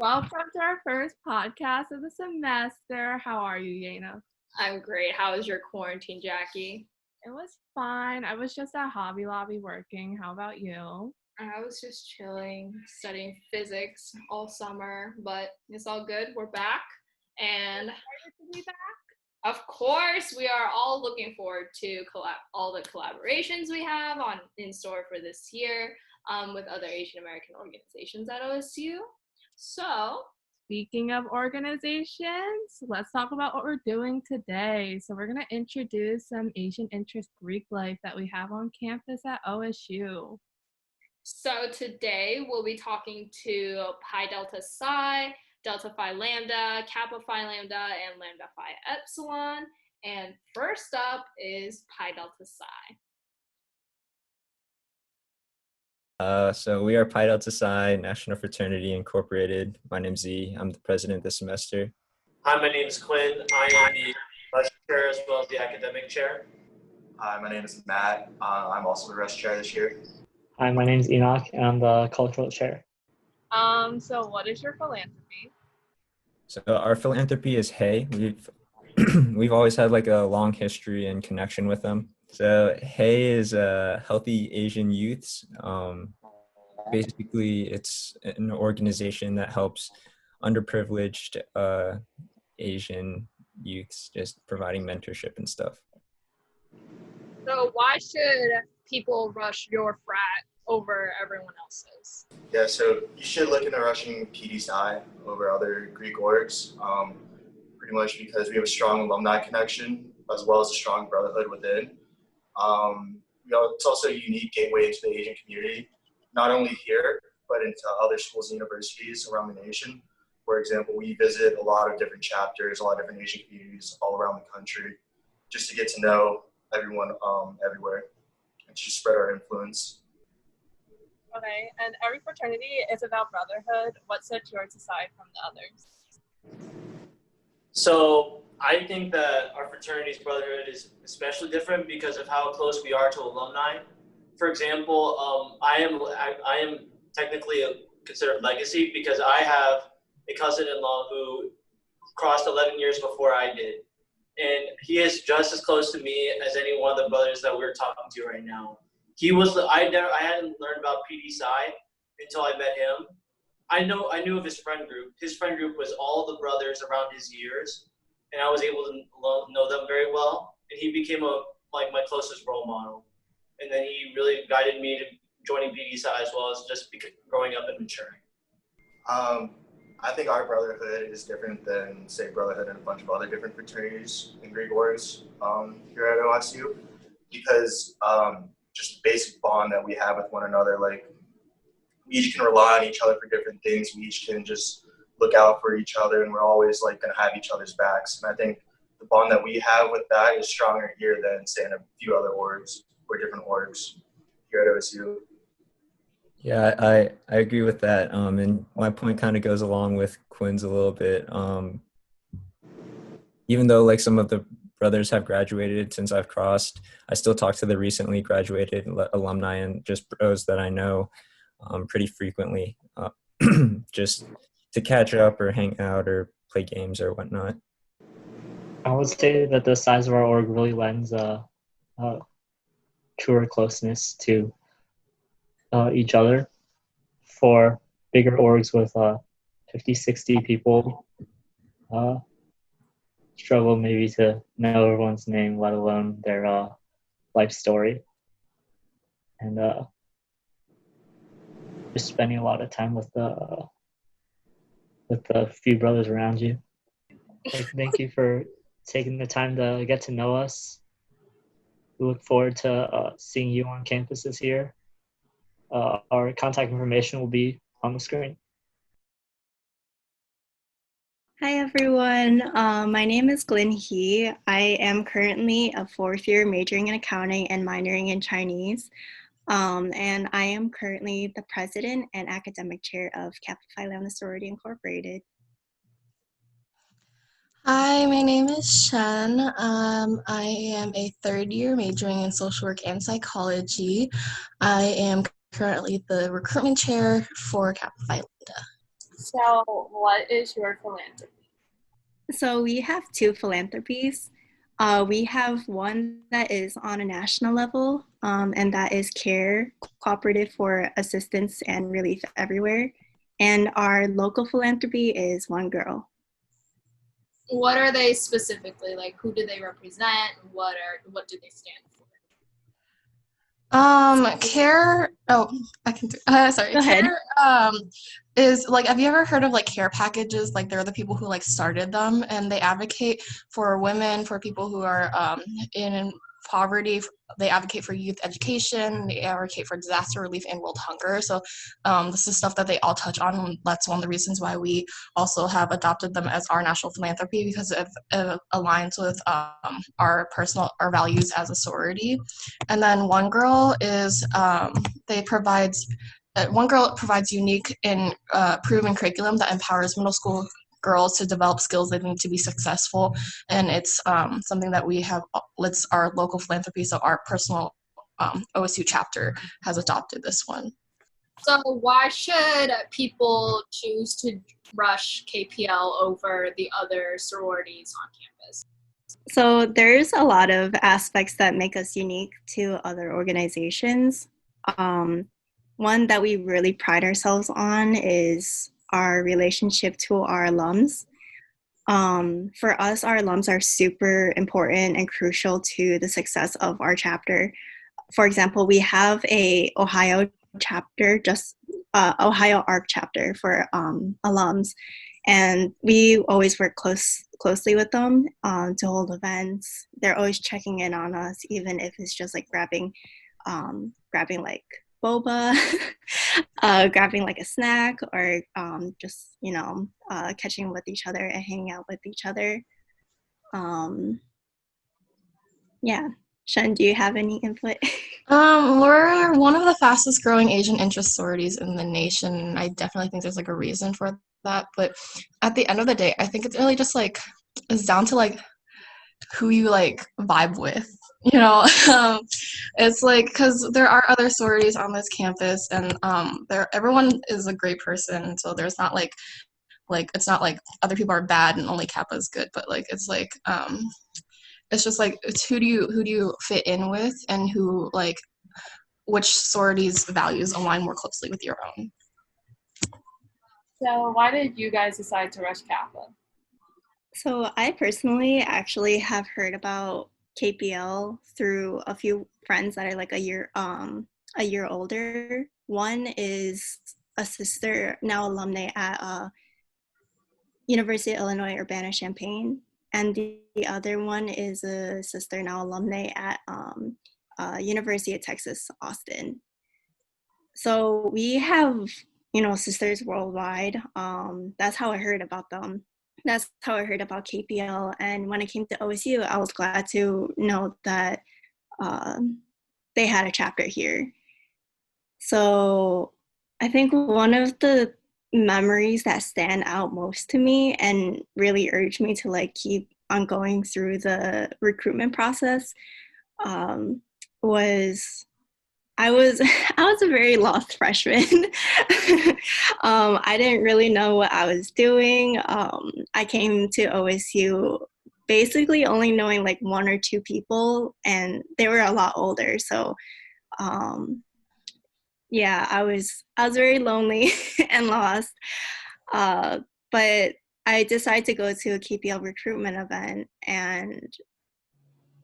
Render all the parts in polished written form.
Welcome to our first podcast of the semester. How are you, Yana? I'm great. How was your quarantine, Jackie? It was fine. I was just at Hobby Lobby working. How about you? I was just chilling, studying physics all summer, but it's all good. We're back. And Excited to be back? of course, we are all looking forward to all the collaborations we have in store for this year with other Asian American organizations at OSU. So, speaking of organizations, let's talk about what we're doing today. So we're going to introduce some Asian interest Greek life that we have on campus at OSU. So today we'll be talking to Pi Delta Psi, Delta Phi Lambda, Kappa Phi Lambda, and Lambda Phi Epsilon. And first up is Pi Delta Psi. So we are Pi Delta Psi, National Fraternity Incorporated. My name's Z. I'm the president this semester. Hi, my name is Quinn. I am the Rush Chair as well as the Academic Chair. Hi, my name is Matt. I'm also the Rush Chair this year. Hi, my name is Enoch, and I'm the Cultural Chair. So what is your philanthropy? So our philanthropy is Hey. We've always had like a long history and connection with them. So Hey is Healthy Asian Youths. Basically, it's an organization that helps underprivileged Asian youths, just providing mentorship and stuff. So why should people rush your frat over everyone else's? Yeah, so you should look into rushing PD Psi over other Greek orgs, pretty much because we have a strong alumni connection as well as a strong brotherhood within. It's also a unique gateway into the Asian community, not only here, but into other schools and universities around the nation. For example, we visit a lot of different chapters, a lot of different Asian communities all around the country, just to get to know everyone everywhere and to spread our influence. Okay, and every fraternity is about brotherhood. What sets yours aside from the others? So I think that our fraternity's brotherhood is especially different because of how close we are to alumni. For example, I am technically considered legacy because I have a cousin-in-law who crossed 11 years before I did. And he is just as close to me as any one of the brothers that we're talking to right now. I hadn't learned about PD Psi until I met him. I knew of his friend group. His friend group was all the brothers around his years, and I was able to know them very well. And he became my closest role model. And then he really guided me to joining PD Psi as well as just growing up and maturing. I think our brotherhood is different than, say, brotherhood in a bunch of other different fraternities and Greek orgs here at OSU, because just the basic bond that we have with one another, like we each can rely on each other for different things. We each can just look out for each other, and we're always like going to have each other's backs. And I think the bond that we have with that is stronger here than, say, in a few other orgs or different orgs here at OSU. Yeah, I agree with that. And my point kind of goes along with Quinn's a little bit. Even though like some of the brothers have graduated since I've crossed, I still talk to the recently graduated alumni and just bros that I know pretty frequently, just to catch up or hang out or play games or whatnot. I would say that the size of our org really lends truer closeness to each other. For bigger orgs with 50, 60 people, struggle maybe to know everyone's name, let alone their life story. And just spending a lot of time with the few brothers around you. Thank you for taking the time to get to know us. We look forward to seeing you on campus this year. Our contact information will be on the screen. Hi everyone, my name is Glyn He. I am currently a fourth year majoring in accounting and minoring in Chinese. And I am currently the president and academic chair of Kappa Phi Lambda Sorority Incorporated. Hi, my name is Shen. I am a third year majoring in social work and psychology. I am currently the recruitment chair for Kappa Phi Lambda. So, what is your philanthropy? So we have two philanthropies. We have one that is on a national level, and that is CARE, Cooperative for Assistance and Relief Everywhere. And our local philanthropy is One Girl. What are they specifically? Like, who do they represent? What do they stand for? CARE. Oh, I can do. Sorry. Go ahead. CARE is like. Have you ever heard of like care packages? Like, they're the people who like started them, and they advocate for women, for people who are in poverty. They advocate for youth education. They advocate for disaster relief and world hunger. So, this is stuff that they all touch on. That's one of the reasons why we also have adopted them as our national philanthropy, because it aligns with our values as a sorority. And then One Girl is One Girl provides unique and proven curriculum that empowers middle school girls to develop skills they need to be successful. And it's something that we have, it's our local philanthropy, so our personal OSU chapter has adopted this one. So why should people choose to rush KPL over the other sororities on campus? So there's a lot of aspects that make us unique to other organizations. One that we really pride ourselves on is our relationship to our alums. For us, our alums are super important and crucial to the success of our chapter. For example, we have a Ohio chapter, Ohio ARC chapter for alums, and we always work closely with them to hold events. They're always checking in on us, even if it's just like grabbing like boba, grabbing like a snack, or just catching with each other and hanging out with each other. Yeah. Shen, do you have any input? We're one of the fastest growing Asian interest sororities in the nation, and I definitely think there's like a reason for that. But at the end of the day, I think it's really just like it's down to like who you like vibe with, it's like, because there are other sororities on this campus, and everyone is a great person, so there's not like it's not like other people are bad and only Kappa is good, but like it's like it's just like it's who do you fit in with, and who like which sorority's values align more closely with your own. So why did you guys decide to rush Kappa? So I personally actually have heard about KPL through a few friends that are like a year older. One is a sister, now alumni at University of Illinois Urbana-Champaign, and the other one is a sister, now alumni at University of Texas Austin. So we have sisters worldwide. That's how I heard about them. That's how I heard about KPL. And when I came to OSU, I was glad to know that they had a chapter here. So I think one of the memories that stand out most to me and really urged me to like keep on going through the recruitment process was I was a very lost freshman. I didn't really know what I was doing. I came to OSU basically only knowing like one or two people, and they were a lot older. So yeah, I was very lonely and lost. But I decided to go to a KPL recruitment event, and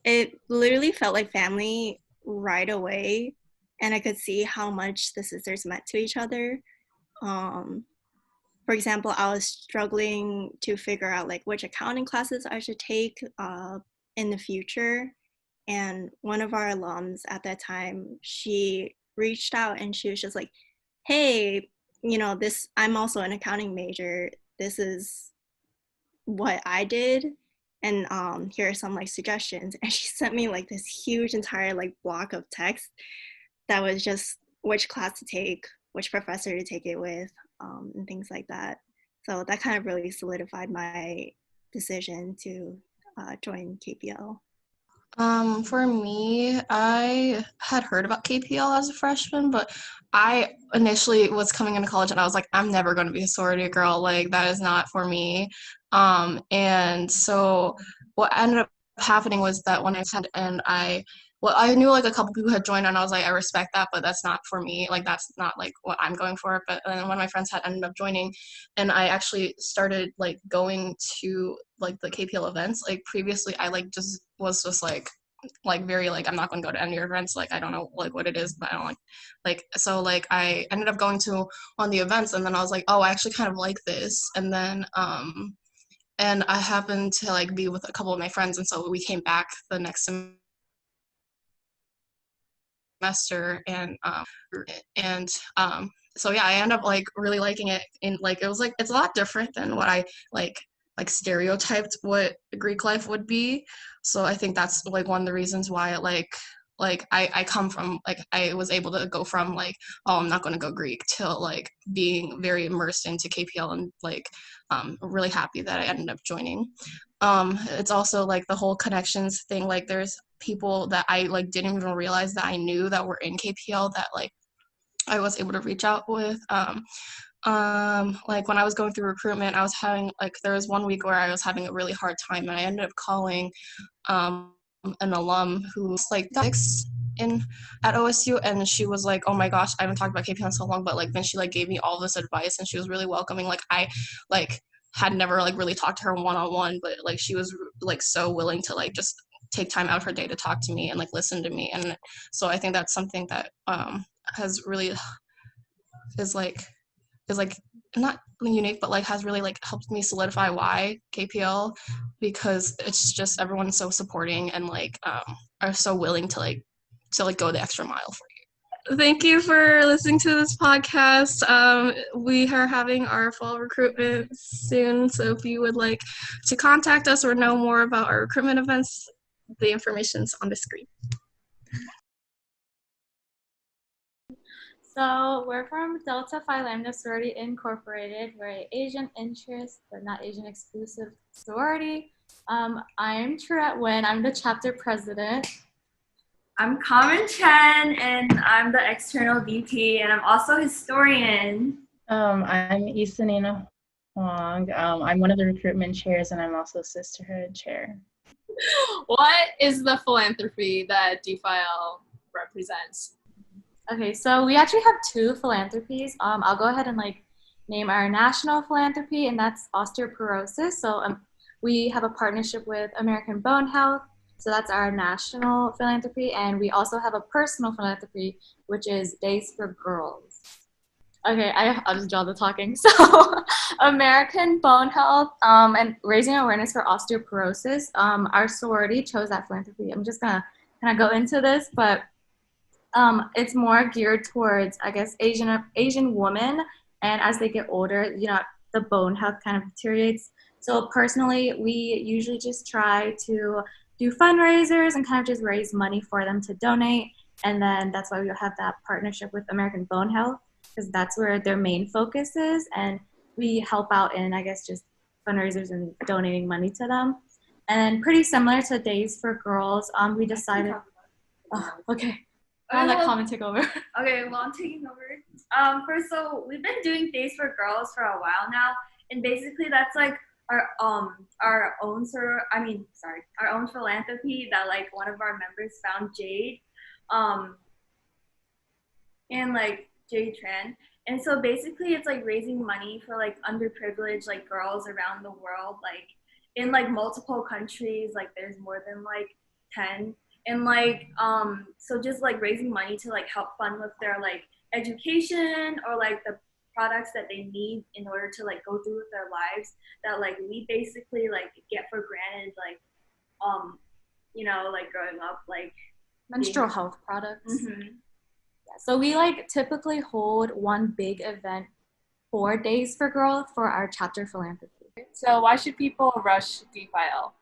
it literally felt like family right away. And I could see how much the sisters meant to each other. For example, I was struggling to figure out like which accounting classes I should take in the future. And one of our alums at that time, she reached out and she was just like, hey, I'm also an accounting major. This is what I did. And here are some like suggestions. And she sent me like this huge entire like block of text that was just which class to take, which professor to take it with, and things like that. So that kind of really solidified my decision to join KPL. For me, I had heard about KPL as a freshman, but I initially was coming into college and I was like, I'm never going to be a sorority girl. Like, that is not for me. And so what ended up happening was that when I had, and well, I knew like a couple people had joined and I was like, I respect that, but that's not for me. Like, that's not like what I'm going for. But then one of my friends had ended up joining and I actually started like going to like the KPL events. Like previously I like just was just like very like I'm not going to go to any of your events, like I don't know like what it is, but I don't like so like I ended up going to one of the events and then I was like, oh, I actually kind of like this. And then and I happened to like be with a couple of my friends and so we came back the next semester and so yeah, I ended up like really liking it. And like it was like it's a lot different than what I like stereotyped what Greek life would be. So I think that's like one of the reasons why I come from like I was able to go from like, oh, I'm not going to go Greek till like being very immersed into KPL and like really happy that I ended up joining. It's also like the whole connections thing. Like there's people that I like didn't even realize that I knew that were in KPL that like I was able to reach out with. Like when I was going through recruitment, I was having like there was one week where I was having a really hard time and I ended up calling an alum who's like six in at OSU and she was like, oh my gosh, I haven't talked about KPL in so long, but like then she like gave me all this advice and she was really welcoming. Like I like had never like really talked to her one-on-one, but like she was like so willing to like just take time out of her day to talk to me and like listen to me. And so I think that's something that has really is like not unique, but like has really like helped me solidify why KPL, because it's just everyone's so supporting and like are so willing to go the extra mile for you. Thank you for listening to this podcast. We are having our fall recruitment soon, so if you would like to contact us or know more about our recruitment events, the information's on the screen. So we're from Delta Phi Lambda Sorority Incorporated. We're an Asian interest, but not Asian exclusive sorority. I'm Truette Nguyen. I'm the chapter president. I'm Carmen Chen, and I'm the external VP, and I'm also a historian. I'm Isanina Huang. I'm one of the recruitment chairs, and I'm also sisterhood chair. What is the philanthropy that DPhiL represents? Okay, so we actually have two philanthropies. I'll go ahead and like name our national philanthropy, and that's osteoporosis. So we have a partnership with American Bone Health. So that's our national philanthropy. And we also have a personal philanthropy, which is Days for Girls. Okay, I'll just draw the talking. So American Bone Health and raising awareness for osteoporosis. Our sorority chose that philanthropy. I'm just going to kind of go into this, but it's more geared towards, I guess, Asian women. And as they get older, you know, the bone health kind of deteriorates. So personally, we usually just try to do fundraisers and kind of just raise money for them to donate. And then that's why we have that partnership with American Bone Health, because that's where their main focus is. And we help out in, I guess, just fundraisers and donating money to them. And pretty similar to Days for Girls, we decided, okay. I'll let Carmen take over. Okay, well, I'm taking over. First, so we've been doing Days for Girls for a while now, and basically that's like our own philanthropy that like one of our members found, Jade, and like Jade Tran. And so basically it's like raising money for like underprivileged like girls around the world, like in like multiple countries, like there's more than like 10. And like so just like raising money to like help fund with their like education or like the products that they need in order to like go through with their lives that like we basically like get for granted, like you know, like growing up, like menstrual health products. Mm-hmm. Yeah, so we like typically hold one big event 4 days for Girls for our chapter philanthropy. So why should people rush DPhiL?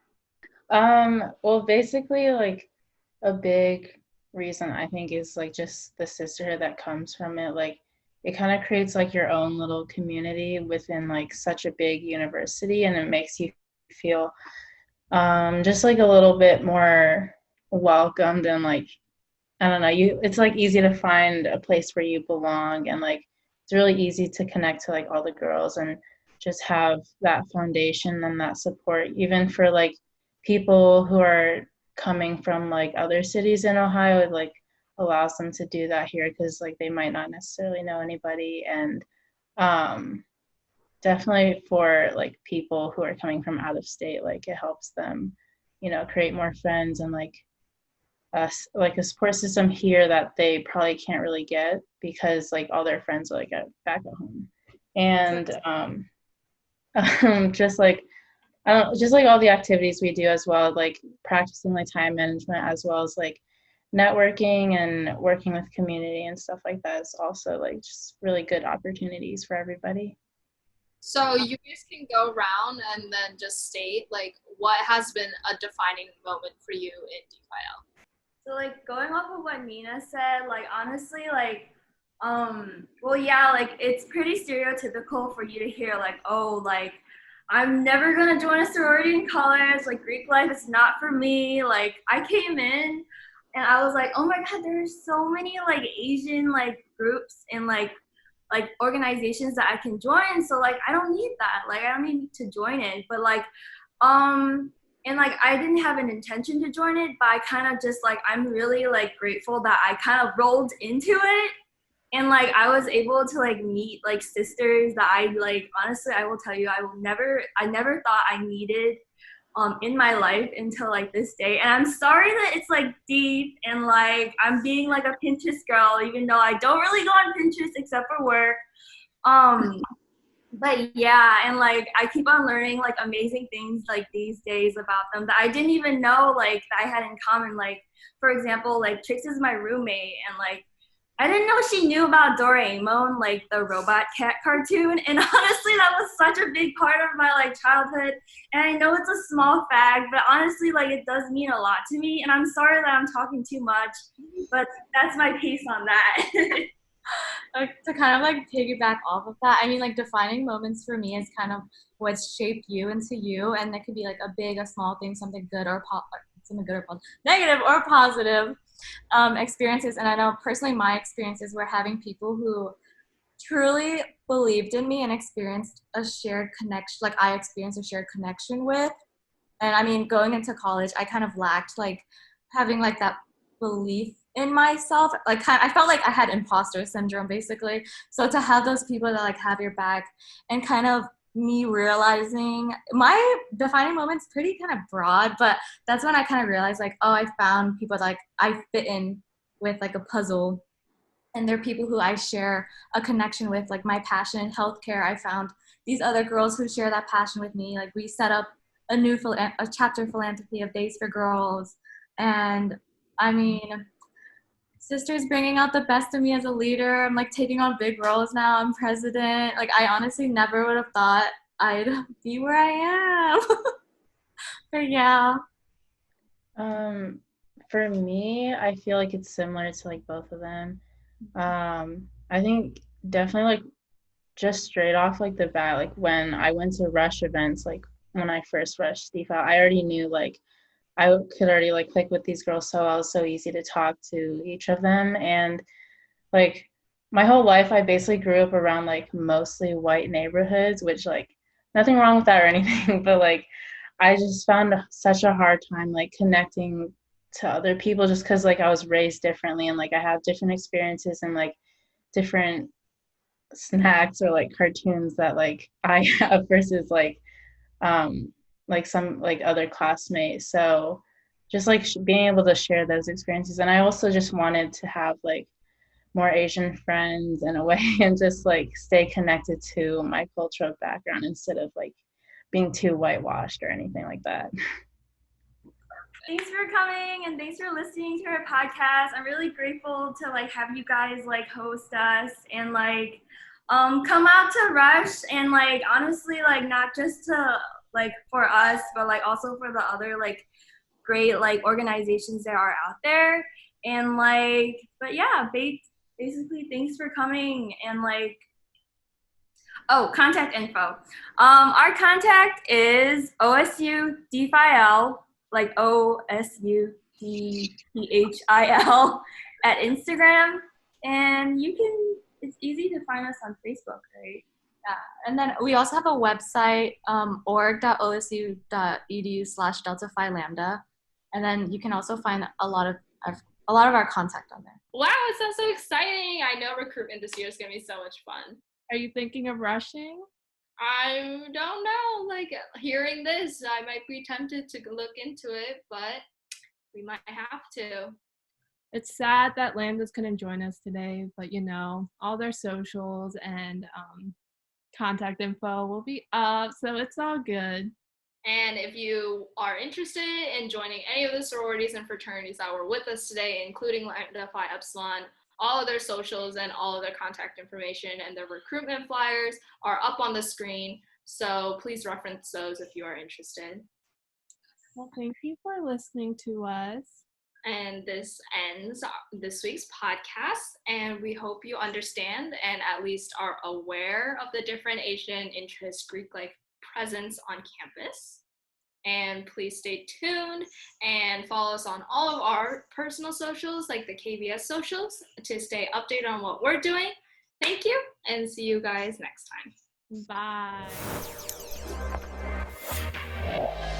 Well, basically, like a big reason I think is like just the sisterhood that comes from it. Like it kind of creates like your own little community within like such a big university, and it makes you feel just like a little bit more welcomed and like, I don't know, it's like easy to find a place where you belong, and like it's really easy to connect to like all the girls and just have that foundation and that support, even for like people who are coming from like other cities in Ohio. It like allows them to do that here because like they might not necessarily know anybody. And definitely for like people who are coming from out of state, like it helps them, you know, create more friends and like a support system here that they probably can't really get because like all their friends are like back at home. And just like just like all the activities we do, as well, like practicing like time management, as well as like networking and working with community and stuff like that, is also like just really good opportunities for everybody. So you guys can go around and then just state like what has been a defining moment for you in DPhiL. So like going off of what Nina said, like honestly, like well yeah, like it's pretty stereotypical for you to hear like, oh, like I'm never gonna join a sorority in college, like Greek life is not for me. Like I came in and I was like, oh my god, there's so many like Asian like groups and like organizations that I can join, so like I don't need that, like I don't need to join it. But like and like I didn't have an intention to join it, but I kind of just like, I'm really like grateful that I kind of rolled into it. And like I was able to like meet like sisters that I like, honestly, I will tell you, I never thought I needed in my life until like this day. And I'm sorry that it's like deep and like I'm being like a Pinterest girl, even though I don't really go on Pinterest except for work. But yeah, and like I keep on learning like amazing things like these days about them that I didn't even know like that I had in common. Like for example, like Trix is my roommate, and like I didn't know she knew about Doraemon, like the robot cat cartoon. And honestly, that was such a big part of my like childhood. And I know it's a small fact, but honestly, like it does mean a lot to me. And I'm sorry that I'm talking too much, but that's my piece on that. Like, to kind of like piggyback off of that, I mean, like defining moments for me is kind of what's shaped you into you, and it could be like a big, a small thing, something good or something good or negative or positive experiences. And I know personally my experiences were having people who truly believed in me and experienced a shared connection, like I experienced a shared connection with. And I mean, going into college, I kind of lacked like having like that belief in myself. Like I felt like I had imposter syndrome basically. So to have those people that like have your back, and kind of me realizing my defining moment's pretty kind of broad, but that's when I kind of realized like, oh, I found people that, like I fit in with like a puzzle, and they're people who I share a connection with, like my passion in healthcare. I found these other girls who share that passion with me. Like we set up a chapter Philanthropy of Days for Girls, and I mean, sisters bringing out the best of me as a leader. I'm like taking on big roles now. I'm president. Like I honestly never would have thought I'd be where I am. But yeah. For me, I feel like it's similar to like both of them. I think definitely like just straight off like the bat, like when I went to rush events, like when I first rushed DPhiL, I already knew like I could already like click with these girls so well. It was so easy to talk to each of them. And like my whole life, I basically grew up around like mostly white neighborhoods, which like nothing wrong with that or anything, but like I just found such a hard time like connecting to other people, just because like I was raised differently, and like I have different experiences and like different snacks or like cartoons that like I have versus like some like other classmates. So just like being able to share those experiences. And I also just wanted to have like more Asian friends in a way, and just like stay connected to my cultural background instead of like being too whitewashed or anything like that. Thanks for coming, and thanks for listening to our podcast. I'm really grateful to like have you guys like host us and like come out to Rush, and like honestly like not just to like for us, but like also for the other like great like organizations that are out there. And like, but yeah, basically thanks for coming. And like, oh, contact info. Our contact is OSU DPhiL, like OSU PHIL at Instagram. And it's easy to find us on Facebook, right? Yeah, and then we also have a website, org.osu.edu/Delta Phi Lambda, and then you can also find a lot of our contact on there. Wow, it sounds so exciting. I know recruitment this year is going to be so much fun. Are you thinking of rushing? I don't know. Like, hearing this, I might be tempted to look into it, but we might have to. It's sad that Lambdas couldn't join us today, but you know, all their socials and contact info will be up, so it's all good. And if you are interested in joining any of the sororities and fraternities that were with us today, including Lambda Phi Epsilon, all of their socials and all of their contact information and their recruitment flyers are up on the screen. So please reference those if you are interested. Well, thank you for listening to us. And this ends this week's podcast. And we hope you understand and at least are aware of the different Asian interest Greek life presence on campus. And please stay tuned and follow us on all of our personal socials, like the KBS socials, to stay updated on what we're doing. Thank you, and see you guys next time. Bye.